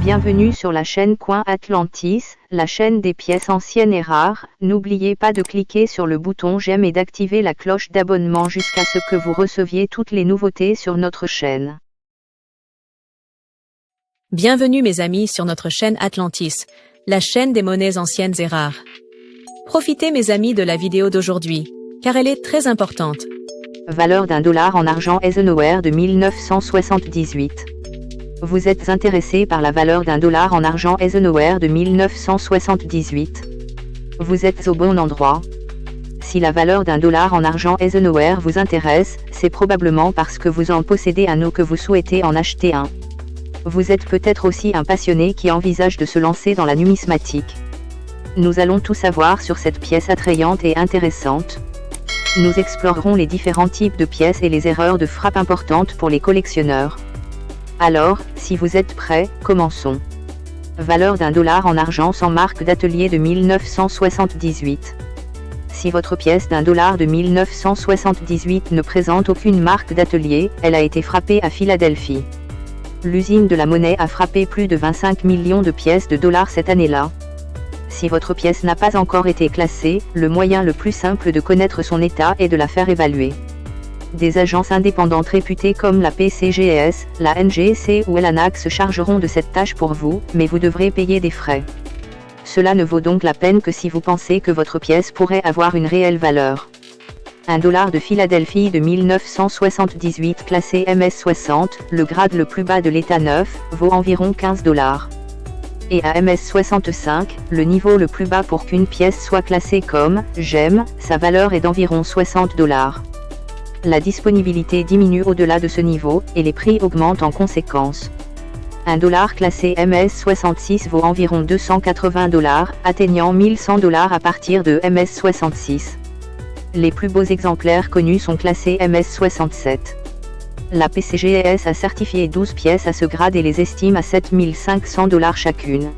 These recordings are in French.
Bienvenue sur la chaîne Coin Atlantis, la chaîne des pièces anciennes et rares. N'oubliez pas de cliquer sur le bouton j'aime et d'activer la cloche d'abonnement jusqu'à ce que vous receviez toutes les nouveautés sur notre chaîne. Bienvenue mes amis sur notre chaîne Atlantis, la chaîne des monnaies anciennes et rares. Profitez mes amis de la vidéo d'aujourd'hui, car elle est très importante. Valeur d'un dollar en argent Eisenhower de 1978. Vous êtes intéressé par la valeur d'un dollar en argent Eisenhower de 1978. Vous êtes au bon endroit. Si la valeur d'un dollar en argent Eisenhower vous intéresse, c'est probablement parce que vous en possédez un ou que vous souhaitez en acheter un. Vous êtes peut-être aussi un passionné qui envisage de se lancer dans la numismatique. Nous allons tout savoir sur cette pièce attrayante et intéressante. Nous explorerons les différents types de pièces et les erreurs de frappe importantes pour les collectionneurs. Alors, si vous êtes prêts, commençons. Valeur d'un dollar en argent sans marque d'atelier de 1978. Si votre pièce d'un dollar de 1978 ne présente aucune marque d'atelier, elle a été frappée à Philadelphie. L'usine de la monnaie a frappé plus de 25 millions de pièces de dollars cette année-là. Si votre pièce n'a pas encore été classée, le moyen le plus simple de connaître son état est de la faire évaluer. Des agences indépendantes réputées comme la PCGS, la NGC ou l'ANAC se chargeront de cette tâche pour vous, mais vous devrez payer des frais. Cela ne vaut donc la peine que si vous pensez que votre pièce pourrait avoir une réelle valeur. Un dollar de Philadelphie de 1978 classé MS60, le grade le plus bas de l'état neuf, vaut environ 15 $. Et à MS65, le niveau le plus bas pour qu'une pièce soit classée comme « j'aime », sa valeur est d'environ 60 $. La disponibilité diminue au-delà de ce niveau, et les prix augmentent en conséquence. Un dollar classé MS66 vaut environ 280 $, atteignant 1100 $ à partir de MS66. Les plus beaux exemplaires connus sont classés MS67. La PCGS a certifié 12 pièces à ce grade et les estime à 7 500 $ chacune.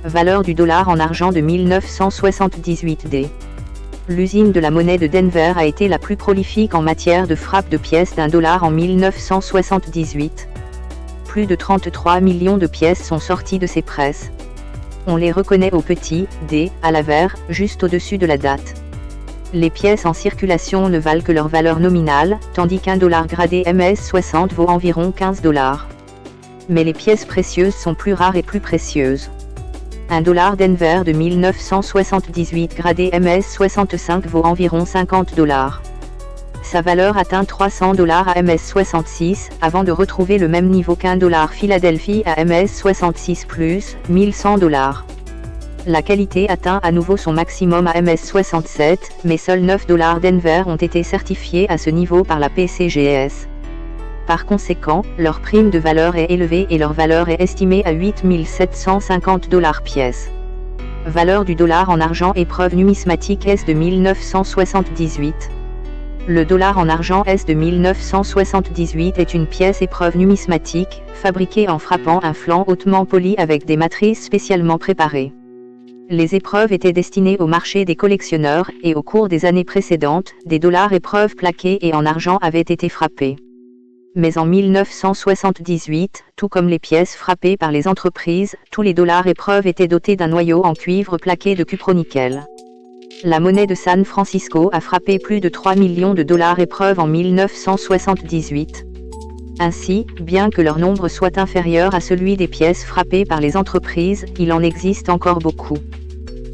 Valeur du dollar en argent de 1978D. L'usine de la monnaie de Denver a été la plus prolifique en matière de frappe de pièces d'un dollar en 1978. Plus de 33 millions de pièces sont sorties de ces presses. On les reconnaît au petit D, à l'avers, juste au-dessus de la date. Les pièces en circulation ne valent que leur valeur nominale, tandis qu'un dollar gradé MS60 vaut environ 15 $. Mais les pièces précieuses sont plus rares et plus précieuses. Un dollar Denver de 1978 gradé MS65 vaut environ 50 $. Sa valeur atteint 300 $ à MS66, avant de retrouver le même niveau qu'un dollar Philadelphie à MS66 plus 1100 $. La qualité atteint à nouveau son maximum à MS67, mais seuls 9 $ Denver ont été certifiés à ce niveau par la PCGS. Par conséquent, leur prime de valeur est élevée et leur valeur est estimée à 8 750 $ pièce. Valeur du dollar en argent épreuve numismatique S de 1978. Le dollar en argent S de 1978 est une pièce épreuve numismatique, fabriquée en frappant un flanc hautement poli avec des matrices spécialement préparées. Les épreuves étaient destinées au marché des collectionneurs, et au cours des années précédentes, des dollars épreuves plaqués et en argent avaient été frappés. Mais en 1978, tout comme les pièces frappées par les entreprises, tous les dollars épreuves étaient dotés d'un noyau en cuivre plaqué de cupronickel. La monnaie de San Francisco a frappé plus de 3 millions de dollars épreuves en 1978. Ainsi, bien que leur nombre soit inférieur à celui des pièces frappées par les entreprises, il en existe encore beaucoup.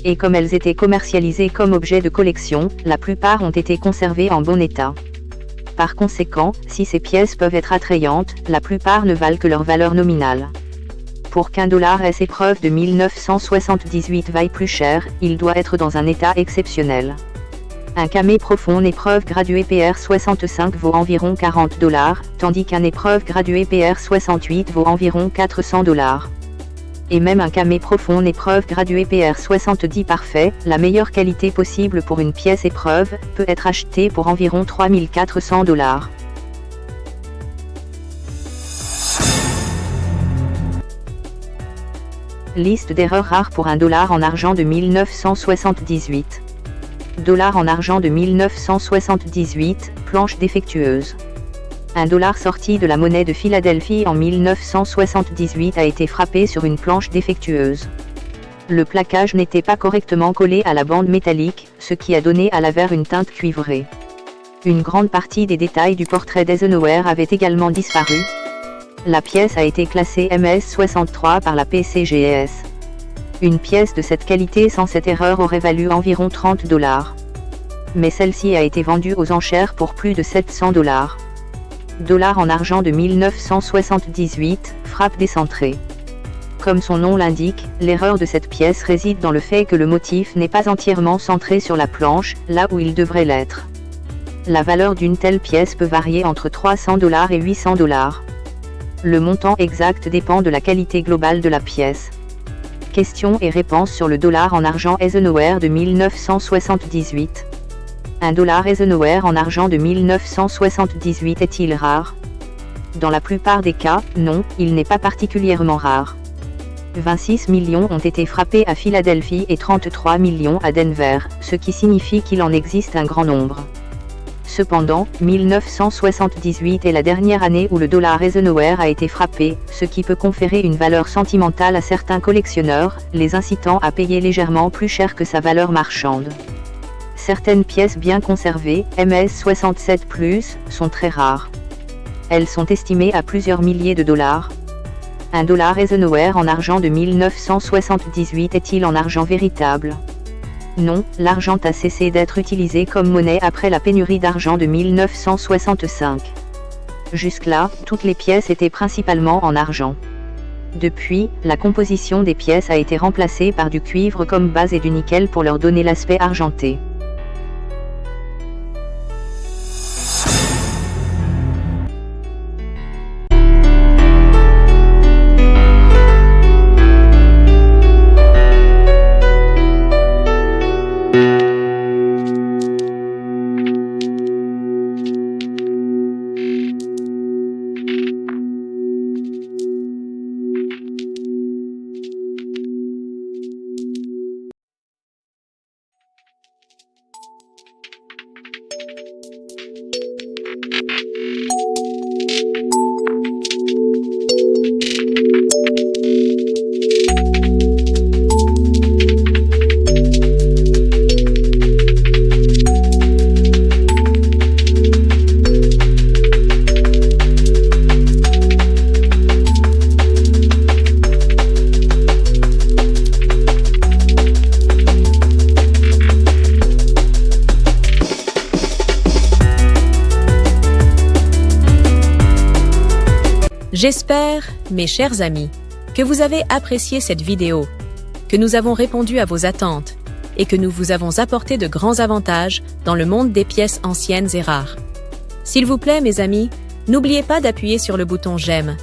Et comme elles étaient commercialisées comme objets de collection, la plupart ont été conservées en bon état. Par conséquent, si ces pièces peuvent être attrayantes, la plupart ne valent que leur valeur nominale. Pour qu'un dollar S épreuve de 1978 vaille plus cher, il doit être dans un état exceptionnel. Un camé profond épreuve graduée PR65 vaut environ 40 $, tandis qu'un épreuve graduée PR68 vaut environ 400 $. Et même un camé profond épreuve graduée PR70 parfait, la meilleure qualité possible pour une pièce épreuve, peut être acheté pour environ 3 400 $. Liste d'erreurs rares pour un dollar en argent de 1978. Dollar en argent de 1978, planche défectueuse. Un dollar sorti de la monnaie de Philadelphie en 1978 a été frappé sur une planche défectueuse. Le plaquage n'était pas correctement collé à la bande métallique, ce qui a donné à l'avers une teinte cuivrée. Une grande partie des détails du portrait d'Eisenhower avait également disparu. La pièce a été classée MS-63 par la PCGS. Une pièce de cette qualité sans cette erreur aurait valu environ $30. Mais celle-ci a été vendue aux enchères pour plus de $700. Dollar en argent de 1978, frappe décentrée. Comme son nom l'indique, l'erreur de cette pièce réside dans le fait que le motif n'est pas entièrement centré sur la planche, là où il devrait l'être. La valeur d'une telle pièce peut varier entre $300 et $800. Le montant exact dépend de la qualité globale de la pièce. Questions et réponses sur le dollar en argent Eisenhower de 1978. Un dollar Eisenhower en argent de 1978 est-il rare? Dans la plupart des cas, non, il n'est pas particulièrement rare. 26 millions ont été frappés à Philadelphie et 33 millions à Denver, ce qui signifie qu'il en existe un grand nombre. Cependant, 1978 est la dernière année où le dollar Eisenhower a été frappé, ce qui peut conférer une valeur sentimentale à certains collectionneurs, les incitant à payer légèrement plus cher que sa valeur marchande. Certaines pièces bien conservées, MS-67+, sont très rares. Elles sont estimées à plusieurs milliers de dollars. Un dollar Eisenhower en argent de 1978 est-il en argent véritable? Non, l'argent a cessé d'être utilisé comme monnaie après la pénurie d'argent de 1965. Jusque-là, toutes les pièces étaient principalement en argent. Depuis, la composition des pièces a été remplacée par du cuivre comme base et du nickel pour leur donner l'aspect argenté. J'espère, mes chers amis, que vous avez apprécié cette vidéo, que nous avons répondu à vos attentes et que nous vous avons apporté de grands avantages dans le monde des pièces anciennes et rares. S'il vous plaît, mes amis, n'oubliez pas d'appuyer sur le bouton j'aime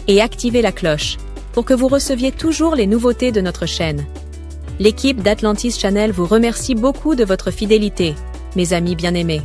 et activer la cloche pour que vous receviez toujours les nouveautés de notre chaîne. L'équipe d'Atlantis Channel vous remercie beaucoup de votre fidélité, mes amis bien-aimés.